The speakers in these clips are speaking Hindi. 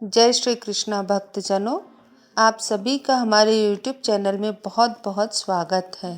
जय श्री कृष्णा भक्तजनों, आप सभी का हमारे YouTube चैनल में बहुत बहुत स्वागत है।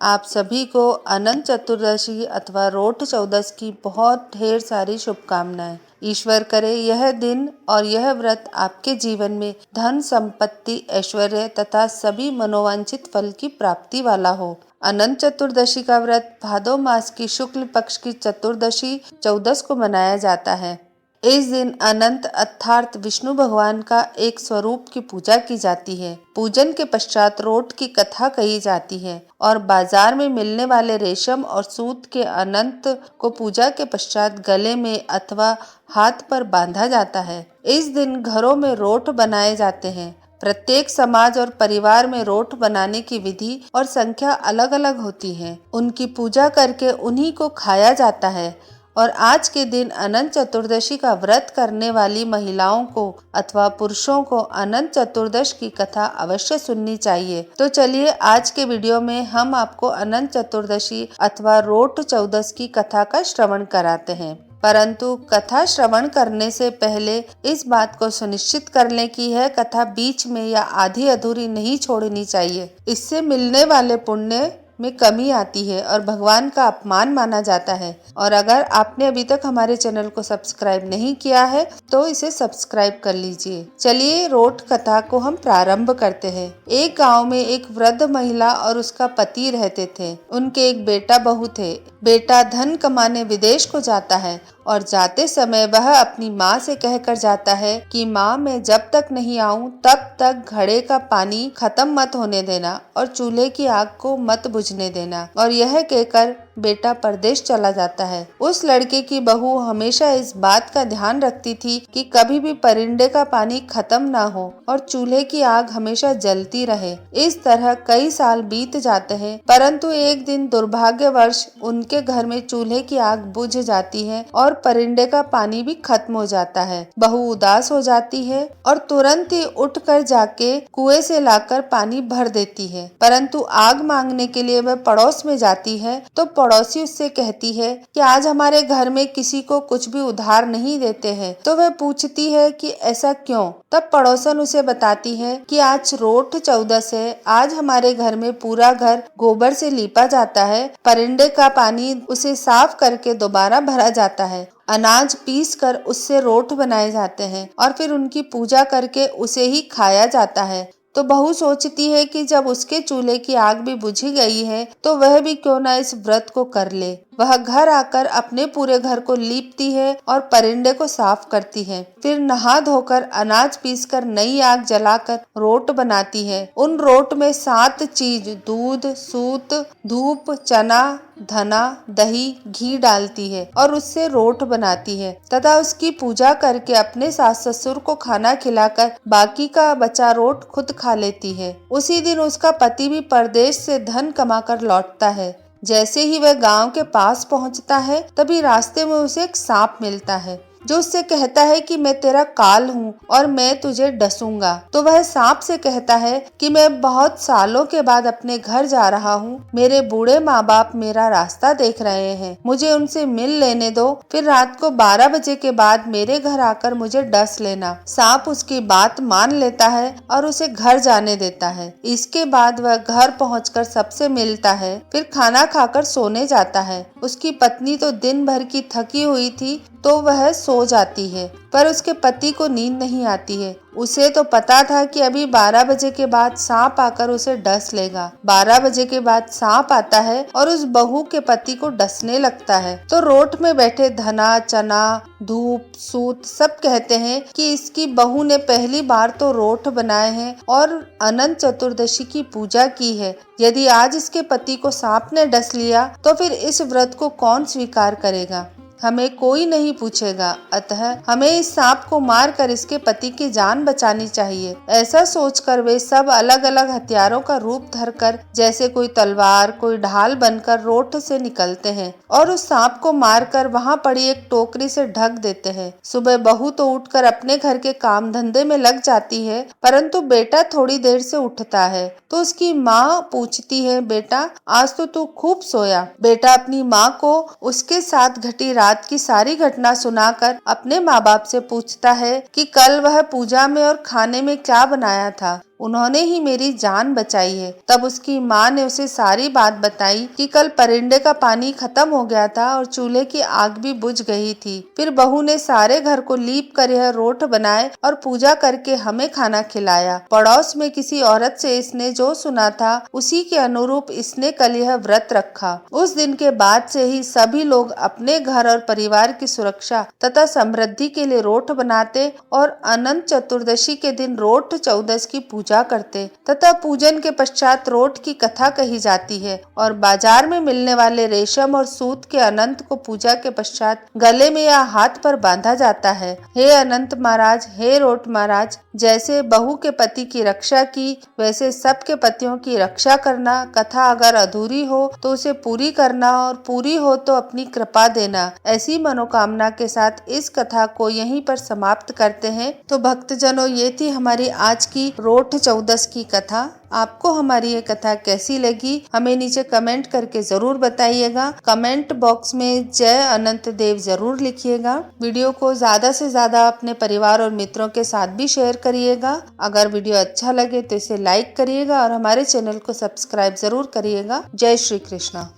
आप सभी को अनंत चतुर्दशी अथवा रोठ चौदस की बहुत ढेर सारी शुभकामनाएं। ईश्वर करे यह दिन और यह व्रत आपके जीवन में धन संपत्ति ऐश्वर्य तथा सभी मनोवांछित फल की प्राप्ति वाला हो। अनंत चतुर्दशी का व्रत भादो मास की शुक्ल पक्ष की चतुर्दशी चौदस को मनाया जाता है। इस दिन अनंत अर्थात विष्णु भगवान का एक स्वरूप की पूजा की जाती है। पूजन के पश्चात रोठ की कथा कही जाती है और बाजार में मिलने वाले रेशम और सूत के अनंत को पूजा के पश्चात गले में अथवा हाथ पर बांधा जाता है। इस दिन घरों में रोठ बनाए जाते हैं। प्रत्येक समाज और परिवार में रोठ बनाने की विधि और संख्या अलग अलग होती है। उनकी पूजा करके उन्हीं को खाया जाता है। और आज के दिन अनंत चतुर्दशी का व्रत करने वाली महिलाओं को अथवा पुरुषों को अनंत चतुर्दश की कथा अवश्य सुननी चाहिए। तो चलिए आज के वीडियो में हम आपको अनंत चतुर्दशी अथवा रोठ चौदस की कथा का श्रवण कराते हैं। परंतु कथा श्रवण करने से पहले इस बात को सुनिश्चित कर लें कि यह कथा बीच में या आधी अधूरी नहीं छोड़नी चाहिए। इससे मिलने वाले पुण्य में कमी आती है और भगवान का अपमान माना जाता है। और अगर आपने अभी तक हमारे चैनल को सब्सक्राइब नहीं किया है तो इसे सब्सक्राइब कर लीजिए। चलिए रोठ कथा को हम प्रारंभ करते हैं। एक गांव में एक वृद्ध महिला और उसका पति रहते थे। उनके एक बेटा बहू थे। बेटा धन कमाने विदेश को जाता है और जाते समय वह अपनी माँ से कहकर जाता है कि माँ, मैं जब तक नहीं आऊँ तब तक घड़े का पानी खत्म मत होने देना और चूल्हे की आग को मत बुझने देना। और यह कहकर बेटा परदेश चला जाता है। उस लड़के की बहू हमेशा इस बात का ध्यान रखती थी कि कभी भी परिंदे का पानी खत्म ना हो और चूल्हे की आग हमेशा जलती रहे। इस तरह कई साल बीत जाते हैं, परंतु एक दिन दुर्भाग्यवश उनके घर में चूल्हे की आग बुझ जाती है और परिंदे का पानी भी खत्म हो जाता है। बहू उदास हो जाती है और तुरंत ही उठकर जाके कुएं से लाकर पानी भर देती है। परंतु आग मांगने के लिए वह पड़ोस में जाती है तो पड़ोसी उससे कहती है कि आज हमारे घर में किसी को कुछ भी उधार नहीं देते हैं। तो वह पूछती है कि ऐसा क्यों? तब पड़ोसन उसे बताती है कि आज रोठ चौदस है। आज हमारे घर में पूरा घर गोबर से लीपा जाता है। परिंदे का पानी उसे साफ करके दोबारा भरा जाता है। अनाज पीस कर उससे रोठ बनाए जाते हैं और फिर उनकी पूजा करके उसे ही खाया जाता है। तो बहू सोचती है कि जब उसके चूल्हे की आग भी बुझी गई है तो वह भी क्यों ना इस व्रत को कर ले। वह घर आकर अपने पूरे घर को लीपती है और परिंदे को साफ करती है। फिर नहा धोकर अनाज पीसकर नई आग जलाकर रोट बनाती है। उन रोट में 7 चीज दूध, सूत, धूप, चना, धना, दही, घी डालती है और उससे रोट बनाती है तथा उसकी पूजा करके अपने सास ससुर को खाना खिलाकर बाकी का बचा रोट खुद खा लेती है। उसी दिन उसका पति भी परदेश से धन कमाकर लौटता है। जैसे ही वह गांव के पास पहुंचता है तभी रास्ते में उसे एक सांप मिलता है जो उससे कहता है कि मैं तेरा काल हूँ और मैं तुझे डसूंगा। तो वह सांप से कहता है कि मैं बहुत सालों के बाद अपने घर जा रहा हूँ। मेरे बूढ़े माँ बाप मेरा रास्ता देख रहे हैं, मुझे उनसे मिल लेने दो। फिर रात को 12 बजे के बाद मेरे घर आकर मुझे डस लेना। सांप उसकी बात मान लेता है और उसे घर जाने देता है। इसके बाद वह घर पहुँचकर सबसे मिलता है, फिर खाना खाकर सोने जाता है। उसकी पत्नी तो दिन भर की थकी हुई थी तो वह सो जाती है, पर उसके पति को नींद नहीं आती है। उसे तो पता था कि अभी 12 बजे के बाद सांप आकर उसे डस लेगा। 12 बजे के बाद सांप आता है और उस बहू के पति को डसने लगता है। तो रोट में बैठे धना, चना, धूप, सूत सब कहते हैं कि इसकी बहू ने पहली बार तो रोट बनाए हैं और अनंत चतुर्दशी की पूजा की है। यदि आज इसके पति को सांप ने डस लिया तो फिर इस व्रत को कौन स्वीकार करेगा? हमें कोई नहीं पूछेगा, अतः हमें इस सांप को मारकर इसके पति की जान बचानी चाहिए। ऐसा सोचकर वे सब अलग अलग हथियारों का रूप धरकर जैसे कोई तलवार, कोई ढाल बनकर रोठ से निकलते हैं और उस सांप को मारकर वहां पड़ी एक टोकरी से ढक देते हैं। सुबह बहू तो उठकर अपने घर के काम धंधे में लग जाती है, परंतु बेटा थोड़ी देर से उठता है तो उसकी माँ पूछती है, बेटा आज तो तू खूब सोया। बेटा अपनी माँ को उसके साथ घटी रात की सारी घटना सुनाकर अपने माँ बाप से पूछता है कि कल वह पूजा में और खाने में क्या बनाया था। उन्होंने ही मेरी जान बचाई है। तब उसकी माँ ने उसे सारी बात बताई कि कल परिंदे का पानी खत्म हो गया था और चूल्हे की आग भी बुझ गई थी। फिर बहू ने सारे घर को लीप कर यह रोट बनाए और पूजा करके हमें खाना खिलाया। पड़ोस में किसी औरत से इसने जो सुना था उसी के अनुरूप इसने कल यह व्रत रखा। उस दिन के बाद से ही सभी लोग अपने घर और परिवार की सुरक्षा तथा समृद्धि के लिए रोट बनाते और अनंत चतुर्दशी के दिन रोट चौदस की पूजा करते तथा पूजन के पश्चात रोट की कथा कही जाती है और बाजार में मिलने वाले रेशम और सूत के अनंत को पूजा के पश्चात गले में या हाथ पर बांधा जाता है। हे अनंत महाराज, हे रोट महाराज, जैसे बहू के पति की रक्षा की वैसे सबके पतियों की रक्षा करना। कथा अगर अधूरी हो तो उसे पूरी करना और पूरी हो तो अपनी कृपा देना। ऐसी मनोकामना के साथ इस कथा को यहीं पर समाप्त करते हैं। तो भक्तजनों, ये थी हमारी आज की रोट चौदस की कथा। आपको हमारी ये कथा कैसी लगी हमें नीचे कमेंट करके जरूर बताइएगा। कमेंट बॉक्स में जय अनंत देव जरूर लिखिएगा। वीडियो को ज्यादा से ज्यादा अपने परिवार और मित्रों के साथ भी शेयर करिएगा। अगर वीडियो अच्छा लगे तो इसे लाइक करिएगा और हमारे चैनल को सब्सक्राइब जरूर करिएगा। जय श्री कृष्णा।